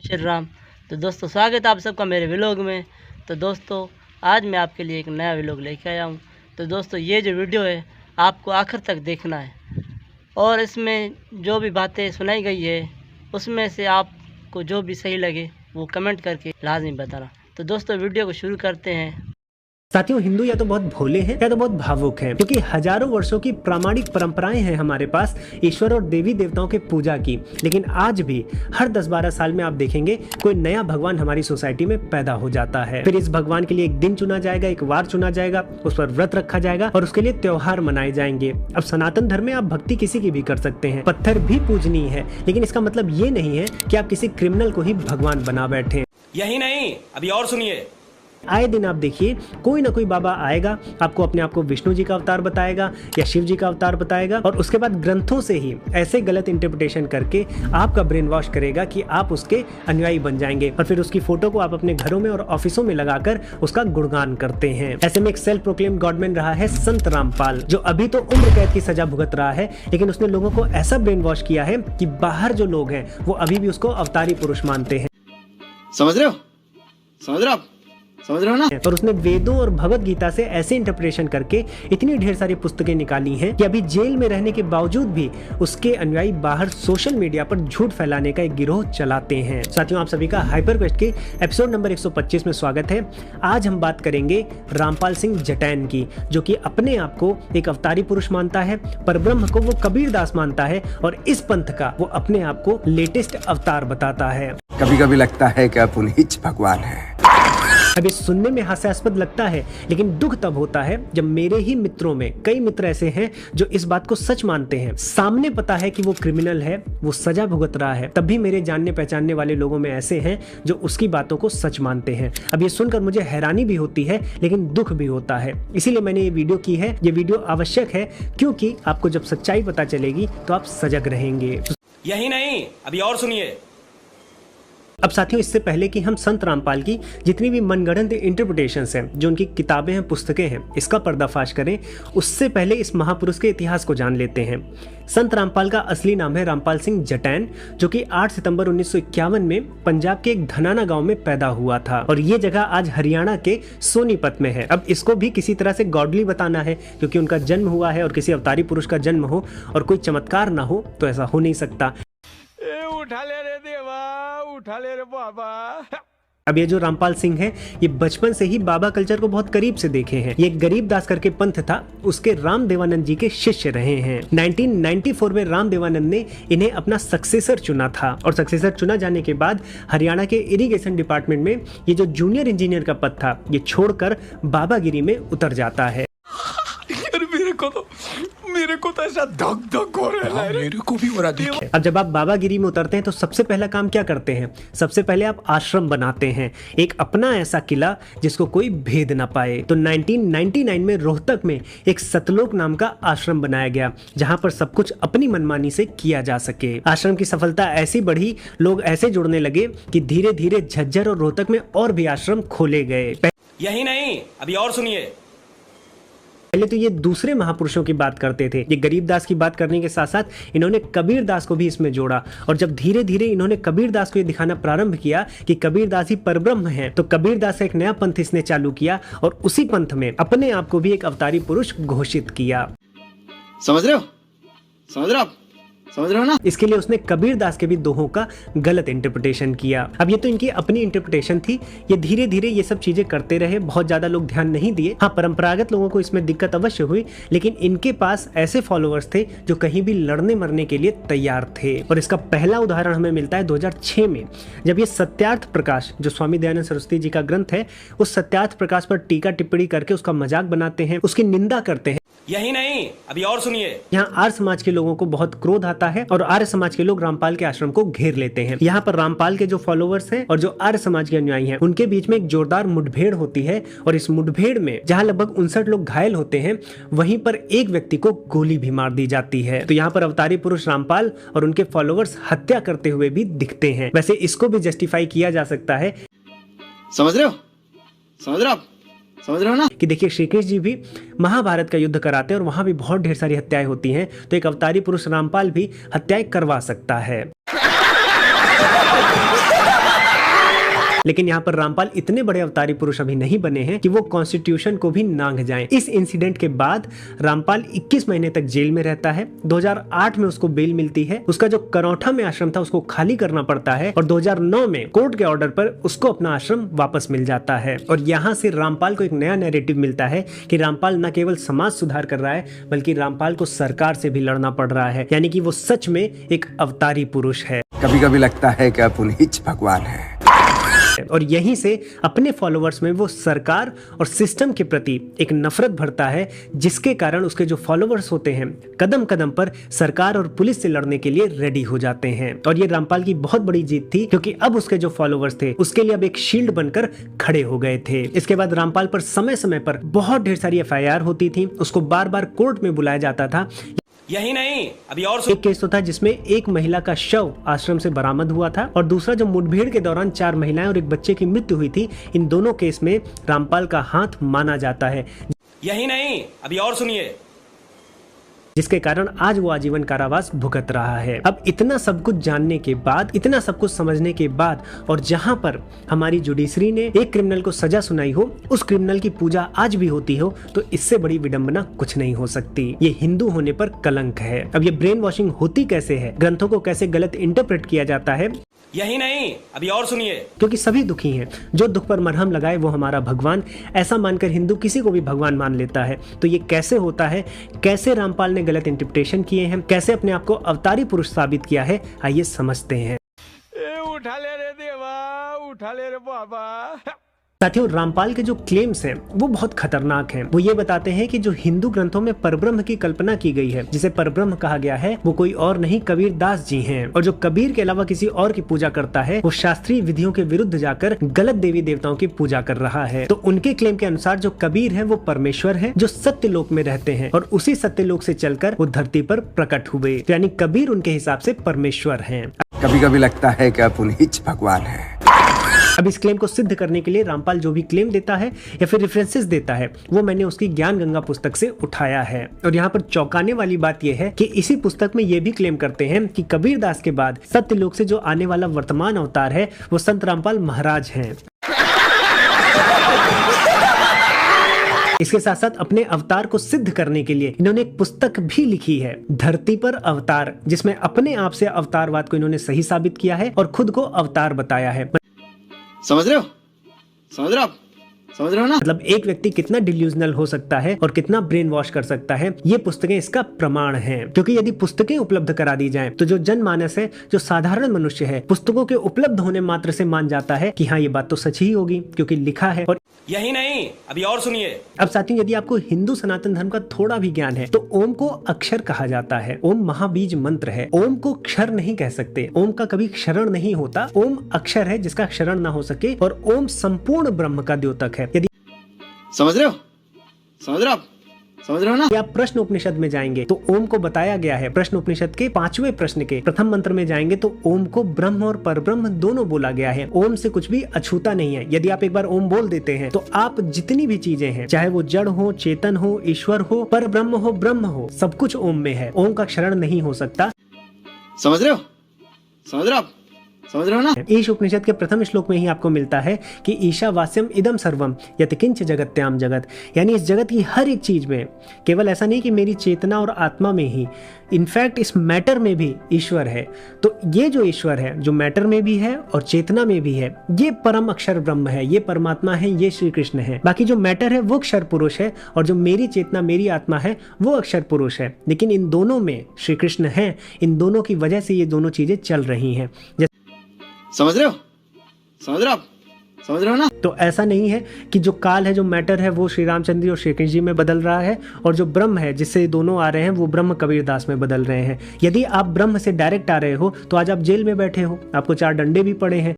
श्री राम। तो दोस्तों स्वागत है आप सबका मेरे व्लॉग में। तो दोस्तों आज मैं आपके लिए एक नया व्लॉग लेके आया हूँ। तो दोस्तों ये जो वीडियो है आपको आखिर तक देखना है और इसमें जो भी बातें सुनाई गई है उसमें से आपको जो भी सही लगे वो कमेंट करके लाजमी बताना। तो दोस्तों वीडियो को शुरू करते हैं। साथियों, हिंदू या तो बहुत भोले हैं या तो बहुत भावुक हैं, क्योंकि हजारों वर्षों की प्रामाणिक परंपराएं हैं हमारे पास ईश्वर और देवी देवताओं के पूजा की। लेकिन आज भी हर 10-12 साल में आप देखेंगे कोई नया भगवान हमारी सोसाइटी में पैदा हो जाता है। फिर इस भगवान के लिए एक दिन चुना जाएगा, एक वार चुना जाएगा, उस पर व्रत रखा जाएगा और उसके लिए त्योहार मनाए जाएंगे। अब सनातन धर्म में आप भक्ति किसी की भी कर सकते हैं, पत्थर भी पूजनीय है, लेकिन इसका मतलब ये नहीं है कि आप किसी क्रिमिनल को ही भगवान बना बैठे। यही नहीं, अभी और सुनिए। आए दिन आप देखिए कोई ना कोई बाबा आएगा, आपको अपने आप को विष्णु जी का अवतार बताएगा या शिव जी का अवतार बताएगा और उसके बाद ग्रंथों से ही ऐसे गलत इंटरप्रिटेशन करके आपका ब्रेन वॉश करेगा कि आप उसके अनुयायी बन जाएंगे और फिर उसकी फोटो को आप अपने घरों में और ऑफिसों में लगाकर उसका गुणगान करते हैं। ऐसे में एक सेल्फ प्रोक्लेम गॉडमैन रहा है संत रामपाल, जो अभी तो उम्र कैद की सजा भुगत रहा है, लेकिन उसने लोगों को ऐसा ब्रेन वॉश किया है कि बाहर जो लोग हैं वो अभी भी उसको अवतारी पुरुष मानते हैं। समझ रहे हो आप? समझ रहे हो ना? और उसने वेदों और भगवत गीता से ऐसे इंटरप्रिटेशन करके इतनी ढेर सारी पुस्तकें निकाली हैं कि अभी जेल में रहने के बावजूद भी उसके अनुयायी बाहर सोशल मीडिया पर झूठ फैलाने का एक गिरोह चलाते हैं। साथियों, आप सभी का हाइपर क्वेस्ट के एपिसोड नंबर 125 में स्वागत है। आज हम बात करेंगे रामपाल सिंह जटैन की, जो कि अपने आप को एक अवतारी पुरुष मानता है, परब्रह्म को वो कबीर दास मानता है और इस पंथ का वो अपने आप को लेटेस्ट अवतार बताता है। कभी कभी लगता है कि आप उन्हीं भगवान हैं। अब ये सुनने में हास्यास्पद लगता है, लेकिन दुख तब होता है जब मेरे ही मित्रों में कई मित्र ऐसे हैं जो इस बात को सच मानते हैं। सामने पता है कि वो क्रिमिनल है, वो सजा भुगत रहा है, तब भी मेरे जानने पहचानने वाले लोगों में ऐसे हैं जो उसकी बातों को सच मानते हैं। अब ये सुनकर मुझे हैरानी भी होती है, लेकिन दुख भी होता है। इसीलिए मैंने ये वीडियो की है। ये वीडियो आवश्यक है क्योंकि आपको जब सच्चाई पता चलेगी तो आप सजग रहेंगे। यही नहीं, अभी और सुनिए। अब साथियों, इससे पहले कि हम संत रामपाल की जितनी भी मनगढ़ंत इंटरप्रिटेशंस हैं, जो उनकी किताबें हैं, पुस्तकें हैं, इसका पर्दाफाश करें, उससे पहले इस महापुरुष के इतिहास को जान लेते हैं। संत रामपाल का असली नाम है रामपाल सिंह जटैन, जो कि 8 सितंबर 1951 में पंजाब के एक धनाना गांव में पैदा हुआ था और ये जगह आज हरियाणा के सोनीपत में है। अब इसको भी किसी तरह से गॉडली बताना है, क्योंकि उनका जन्म हुआ है और किसी अवतारी पुरुष का जन्म हो और कोई चमत्कार ना हो तो ऐसा हो नहीं सकता। उठा ले रे देवा, उठा ले रे बाबा। अब ये जो रामपाल सिंह है, ये बचपन से ही बाबा कल्चर को बहुत करीब से देखे हैं। ये गरीब दास करके पंथ था, उसके राम देवानंद जी के शिष्य रहे हैं। 1994 में राम देवानंद ने इन्हें अपना सक्सेसर चुना था और सक्सेसर चुना जाने के बाद हरियाणा के इरिगेशन डिपार्टमेंट में ये जो जूनियर इंजीनियर का पद था, ये छोड़कर बाबागिरी में उतर जाता है। मेरे को तो ऐसा धक धक हो रहा है। मेरे को भी हो रहा है। अब जब आप बाबागिरी में उतरते हैं तो सबसे पहला काम क्या करते हैं? सबसे पहले आप आश्रम बनाते हैं, एक अपना ऐसा किला जिसको कोई भेद ना पाए। तो 1999 में रोहतक में एक सतलोक नाम का आश्रम बनाया गया, जहां पर सब कुछ अपनी मनमानी से किया जा सके। आश्रम की सफलता ऐसी बढ़ी, लोग ऐसे जुड़ने लगे कि धीरे धीरे झज्जर और रोहतक में और भी आश्रम खोले गए। यही नहीं, अभी और सुनिए। पहले तो ये दूसरे महापुरुषों की बात करते थे। ये गरीब दास की बात करने के साथ साथ इन्होंने कबीर दास को भी इसमें जोड़ा और जब धीरे धीरे इन्होंने कबीर दास को ये दिखाना प्रारंभ किया कि कबीर दास ही परब्रह्म है, तो कबीर दास का एक नया पंथ इसने चालू किया और उसी पंथ में अपने आप को भी एक अवतारी पुरुष घोषित किया। समझ रहे हो ना? इसके लिए उसने कबीर दास के भी दोहों का गलत इंटरप्रिटेशन किया। अब ये तो इनकी अपनी इंटरप्रिटेशन थी। ये धीरे धीरे ये सब चीजें करते रहे, बहुत ज्यादा लोग ध्यान नहीं दिए। हाँ, परंपरागत लोगों को इसमें दिक्कत अवश्य हुई, लेकिन इनके पास ऐसे फॉलोअर्स थे जो कहीं भी लड़ने मरने के लिए तैयार थे। और इसका पहला उदाहरण हमें मिलता है 2006 में, जब ये सत्यार्थ प्रकाश, जो स्वामी दयानंद सरस्वती जी का ग्रंथ है, उस सत्यार्थ प्रकाश पर टीका टिप्पणी करके उसका मजाक बनाते हैं, उसकी निंदा करते हैं। यही नहीं, अभी और सुनिए। यहाँ आर्य समाज के लोगों को बहुत क्रोध आता है और आर्य समाज के लोग रामपाल के आश्रम को घेर लेते हैं। यहाँ पर रामपाल के जो फॉलोअर्स हैं और जो आर्य समाज के अनुयायी हैं, उनके बीच में एक जोरदार मुठभेड़ होती है और इस मुठभेड़ में जहाँ लगभग 59 लोग घायल होते हैं, वहीं पर एक व्यक्ति को गोली भी मार दी जाती है। तो यहाँ पर अवतारी पुरुष रामपाल और उनके फॉलोअर्स हत्या करते हुए भी दिखते हैं। वैसे इसको भी जस्टिफाई किया जा सकता है। समझ रहे हो ना? कि देखिए, श्री कृष्ण जी भी महाभारत का युद्ध कराते हैं और वहां भी बहुत ढेर सारी हत्याएं होती हैं, तो एक अवतारी पुरुष रामपाल भी हत्याएं करवा सकता है। लेकिन यहाँ पर रामपाल इतने बड़े अवतारी पुरुष अभी नहीं बने हैं कि वो कॉन्स्टिट्यूशन को भी नांग जाएं। इस इंसिडेंट के बाद रामपाल 21 महीने तक जेल में रहता है। 2008 में उसको बेल मिलती है। उसका जो करौठा में आश्रम था उसको खाली करना पड़ता है और 2009 में कोर्ट के ऑर्डर पर उसको अपना आश्रम वापस मिल जाता है। और यहाँ से रामपाल को एक नया नैरेटिव मिलता है कि रामपाल न केवल समाज सुधार कर रहा है बल्कि रामपाल को सरकार से भी लड़ना पड़ रहा है, यानी कि वो सच में एक अवतारी पुरुष है। कभी कभी लगता है कि आप उन्हीं भगवान है। और यहीं से अपने फॉलोअर्स में वो सरकार और सिस्टम के प्रति एक नफरत भरता है, जिसके कारण उसके जो फॉलोअर्स होते हैं कदम कदम पर सरकार और पुलिस से लड़ने के लिए रेडी हो जाते हैं। और ये रामपाल की बहुत बड़ी जीत थी, क्योंकि अब उसके जो फॉलोअर्स थे उसके लिए अब एक शील्ड बनकर खड़े हो गए थे। इसके बाद रामपाल पर समय समय पर बहुत ढेर सारी FIR होती थी, उसको बार बार कोर्ट में बुलाया जाता था। यही नहीं, अभी और एक केस तो था जिसमें एक महिला का शव आश्रम से बरामद हुआ था और दूसरा जो मुठभेड़ के दौरान 4 महिलाएं और एक बच्चे की मृत्यु हुई थी। इन दोनों केस में रामपाल का हाथ माना जाता है। यही नहीं, अभी और सुनिए, जिसके कारण आज वो आजीवन कारावास भुगत रहा है। अब इतना सब कुछ जानने के बाद, इतना सब कुछ समझने के बाद, और जहां पर हमारी जुडिशरी ने एक क्रिमिनल को सजा सुनाई हो, उस क्रिमिनल की पूजा आज भी होती हो, तो इससे बड़ी विडंबना कुछ नहीं हो सकती। ये हिंदू होने पर कलंक है। अब ये ब्रेन वॉशिंग होती कैसे है, ग्रंथों को कैसे गलत इंटरप्रेट किया जाता है, यही नहीं, अभी और सुनिए। क्योंकि सभी दुखी हैं, जो दुख पर मरहम लगाए वो हमारा भगवान, ऐसा मानकर हिंदू किसी को भी भगवान मान लेता है। तो ये कैसे होता है, कैसे रामपाल ने गलत इंटरप्रिटेशन किए हैं, कैसे अपने आप को अवतारी पुरुष साबित किया है, आइए समझते हैं। उठा ले रे देवा, उठा ले रे बाबा। साथियों, रामपाल के जो क्लेम्स हैं वो बहुत खतरनाक हैं। वो ये बताते हैं कि जो हिंदू ग्रंथों में परब्रह्म की कल्पना की गई है, जिसे परब्रह्म कहा गया है, वो कोई और नहीं कबीर दास जी हैं। और जो कबीर के अलावा किसी और की पूजा करता है, वो शास्त्रीय विधियों के विरुद्ध जाकर गलत देवी देवताओं की पूजा कर रहा है। तो उनके क्लेम के अनुसार जो कबीर है वो परमेश्वर है, जो सत्य लोक में रहते हैं और उसी सत्य लोक से चलकर वो धरती पर प्रकट हुए। यानी कबीर उनके हिसाब से परमेश्वर है। कभी कभी लगता है कि आप उन्हीं भगवान है। अब इस क्लेम को सिद्ध करने के लिए रामपाल जो भी क्लेम देता है या फिर रेफरेंसेस देता है, वो मैंने उसकी ज्ञान गंगा पुस्तक से उठाया है। और यहाँ पर चौंकाने वाली बात यह है कि इसी पुस्तक में ये भी क्लेम करते हैं कि कबीर दास के बाद सत्यलोक से जो आने वाला वर्तमान अवतार है वो संत रामपाल महाराज हैं। इसके साथ साथ अपने अवतार को सिद्ध करने के लिए इन्होंने एक पुस्तक भी लिखी है, धरती पर अवतार, जिसमें अपने आप से अवतारवाद को इन्होंने सही साबित किया है और खुद को अवतार बताया है। समझ रहे हो, समझ रहे हो आप, समझ रहे हो ना। मतलब एक व्यक्ति कितना डिल्यूजनल हो सकता है और कितना ब्रेन वॉश कर सकता है, ये पुस्तकें इसका प्रमाण हैं। क्योंकि यदि पुस्तकें उपलब्ध करा दी जाएं, तो जो जनमानस है, जो साधारण मनुष्य है, पुस्तकों के उपलब्ध होने मात्र से मान जाता है कि हाँ ये बात तो सच ही होगी क्योंकि लिखा है। और यही नहीं, अभी और सुनिए। अब साथियों, यदि आपको हिंदू सनातन धर्म का थोड़ा भी ज्ञान है, तो ओम को अक्षर कहा जाता है। ओम महाबीज मंत्र है। ओम को क्षर नहीं कह सकते। ओम का कभी क्षरण नहीं होता। ओम अक्षर है जिसका क्षरण ना हो सके, और ओम संपूर्ण ब्रह्म का द्योतक है। यदि समझ रहे हो, समझ रहे हो आप, समझ रहे हो ना। आप प्रश्न उपनिषद में जाएंगे तो ओम को बताया गया है। प्रश्न उपनिषद के 5वें प्रश्न के प्रथम मंत्र में जाएंगे तो ओम को ब्रह्म और परब्रह्म दोनों बोला गया है। ओम से कुछ भी अछूता नहीं है। यदि आप एक बार ओम बोल देते हैं तो आप जितनी भी चीजें हैं, चाहे वो जड़ हो, चेतन हो, ईश्वर हो, परब्रह्म हो, ब्रह्म हो, सब कुछ ओम में है। ओम का क्षरण नहीं हो सकता। समझ रहे हो, समझ रहे हो आप, समझ रहे हो ना। ईश उपनिषद के प्रथम श्लोक में ही आपको मिलता है कि ईशावास्यम इदम सर्वम यत्किंच जगत्याम जगत, यानी इस जगत की हर एक चीज में, केवल ऐसा नहीं कि मेरी चेतना और आत्मा में ही, इनफैक्ट इस मैटर में भी ईश्वर है। तो ये जो ईश्वर है, जो मैटर में भी है और चेतना में भी है, ये परम अक्षर ब्रह्म है, ये परमात्मा है, ये श्री कृष्ण है। बाकी जो मैटर है वो अक्षर पुरुष है, और जो मेरी चेतना, मेरी आत्मा है, वो अक्षर पुरुष है। लेकिन इन दोनों में श्री कृष्ण है। इन दोनों की वजह से ये दोनों चीजें चल रही हैं। समझ रहे हो, समझ रहे हो आप, समझ रहे हो ना। तो ऐसा नहीं है कि जो काल है, जो मैटर है, वो श्री रामचंद्र और श्री कृष्ण जी में बदल रहा है, और जो ब्रह्म है जिससे दोनों आ रहे हैं वो ब्रह्म कबीर दास में बदल रहे हैं। यदि आप ब्रह्म से डायरेक्ट आ रहे हो तो आज आप जेल में बैठे हो, आपको 4 डंडे भी पड़े हैं,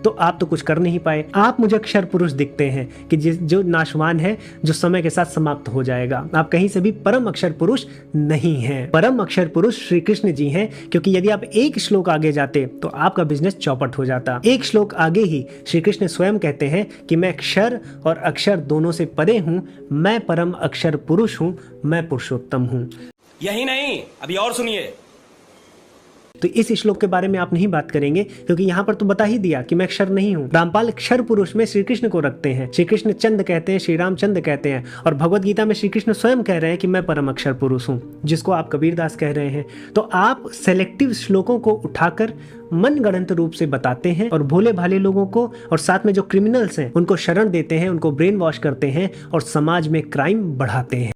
तो आप तो कुछ कर नहीं पाए। आप मुझे अक्षर पुरुष दिखते हैं कि जो नाशवान है, जो समय के साथ समाप्त हो जाएगा। आप कहीं से भी परम अक्षर पुरुष नहीं हैं। परम अक्षर पुरुष श्री कृष्ण जी हैं, क्योंकि यदि आप एक श्लोक आगे जाते तो आपका बिजनेस चौपट हो जाता। एक श्लोक आगे ही श्री कृष्ण स्वयं कहते हैं कि मैं क्षर और अक्षर दोनों से परे हूँ, मैं परम अक्षर पुरुष हूँ, मैं पुरुषोत्तम हूँ। यही नहीं, अभी और सुनिए। तो इस श्लोक के बारे में आप नहीं बात करेंगे, क्योंकि यहाँ पर तो बता ही दिया कि मैं अक्षर नहीं हूँ। रामपाल क्षर पुरुष में श्री कृष्ण को रखते हैं, श्री कृष्ण चंद कहते हैं, श्री राम चंद कहते हैं, और भगवत गीता में श्री कृष्ण स्वयं कह रहे हैं कि मैं परम अक्षर पुरुष हूँ, जिसको आप कबीरदास कह रहे हैं। तो आप सेलेक्टिव श्लोकों को उठाकर मनगढ़ंत रूप से बताते हैं और भोले भाले लोगों को और साथ में जो क्रिमिनल्स हैं उनको शरण देते हैं, उनको ब्रेन वॉश करते हैं और समाज में क्राइम बढ़ाते हैं।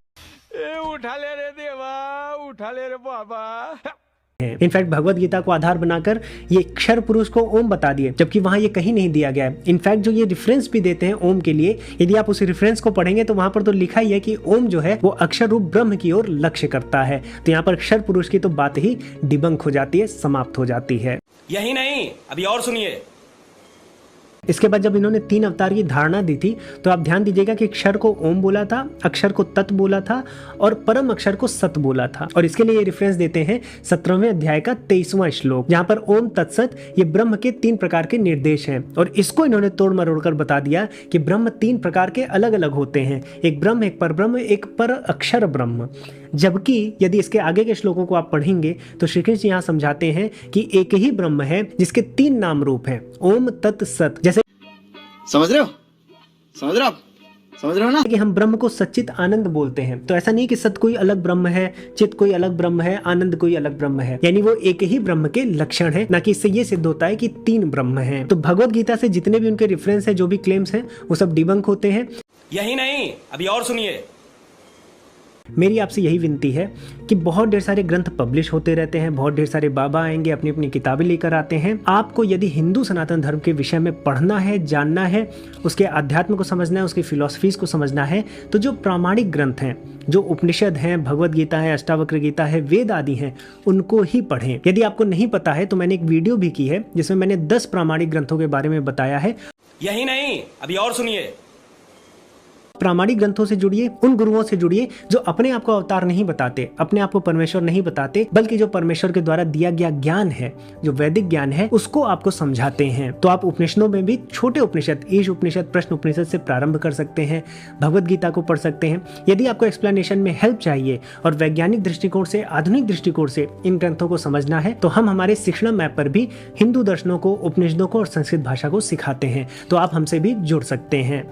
उठा ले रे देवा, उठा ले रे बाबा। इनफैक्ट भगवत गीता को आधार बनाकर ये क्षर पुरुष को ओम बता दिए, जबकि वहां ये कहीं नहीं दिया गया है। इनफैक्ट जो ये रेफरेंस भी देते हैं ओम के लिए, यदि आप उस रेफरेंस को पढ़ेंगे तो वहां पर तो लिखा ही है कि ओम जो है वो अक्षर रूप ब्रह्म की ओर लक्ष्य करता है। तो यहाँ पर क्षर पुरुष की तो बात ही डिबंक हो जाती है, समाप्त हो जाती है। यही नहीं, अभी और सुनिए। इसके बाद जब इन्होंने 3 अवतार की धारणा दी थी, तो आप ध्यान दीजिएगा कि क्षर को ओम बोला था, अक्षर को तत् बोला था और परम अक्षर को सत बोला था। और इसके लिए ये रेफरेंस देते हैं 17वें अध्याय का 23वां श्लोक, जहां पर ओम तत्सत ये ब्रह्म के 3 प्रकार के निर्देश हैं। और इसको इन्होंने तोड़ मरोड़ कर बता दिया कि ब्रह्म 3 प्रकार के अलग अलग होते हैं, एक ब्रह्म, एक पर ब्रह्म, एक पर अक्षर ब्रह्म। जबकि यदि इसके आगे के श्लोकों को आप पढ़ेंगे तो श्री कृष्ण यहाँ समझाते हैं कि एक ही ब्रह्म है जिसके 3 नाम रूप हैं, ओम तत् सत। जैसे समझ रहे हो, समझ रहे हो आप, समझ रहे हो ना कि हम ब्रह्म को सच्चित आनंद बोलते हैं, तो ऐसा नहीं कि सत कोई अलग ब्रह्म है, चित कोई अलग ब्रह्म है, आनंद कोई अलग ब्रह्म है, यानी वो एक ही ब्रह्म के लक्षण है, ना कि इससे ये सिद्ध होता है कि 3 ब्रह्म हैं। तो भगवत गीता से जितने भी उनके रेफरेंस है, जो भी क्लेम्स हैं, वो सब डिबंक होते हैं। यही नहीं, अभी और सुनिए। मेरी आपसे यही विनती है कि बहुत ढेर सारे ग्रंथ पब्लिश होते रहते हैं, बहुत ढेर सारे बाबा आएंगे, अपनी अपनी किताबें लेकर आते हैं। आपको यदि हिंदू सनातन धर्म के विषय में पढ़ना है, जानना है, उसके अध्यात्म को समझना है, उसकी फिलॉसफीज को समझना है, तो जो प्रामाणिक ग्रंथ हैं, जो उपनिषद हैं, भगवत गीता है, अष्टावक्र गीता है, वेद आदि हैं, उनको ही पढ़ें। यदि आपको नहीं पता है तो मैंने एक वीडियो भी की है जिसमें मैंने 10 प्रामाणिक ग्रंथों के बारे में बताया है। यही नहीं, अभी और सुनिए। प्रामाणिक ग्रंथों से जुड़िए, उन गुरुओं से जुड़िए जो अपने आप को अवतार नहीं बताते, अपने आप को परमेश्वर नहीं बताते, बल्कि जो परमेश्वर के द्वारा दिया गया ज्ञान है, जो वैदिक ज्ञान है, उसको आपको समझाते हैं। तो आप उपनिषदों में भी छोटे उपनिषद, ईश उपनिषद, प्रश्न उपनिषद से प्रारंभ कर सकते हैं, भगवत गीता को पढ़ सकते हैं। यदि आपको एक्सप्लेनेशन में हेल्प चाहिए और वैज्ञानिक दृष्टिकोण से, आधुनिक दृष्टिकोण से इन ग्रंथों को समझना है, तो हम हमारे शिक्षण ऐप पर भी हिंदू दर्शनों को, उपनिषदों को और संस्कृत भाषा को सिखाते हैं, तो आप हमसे भी जुड़ सकते हैं।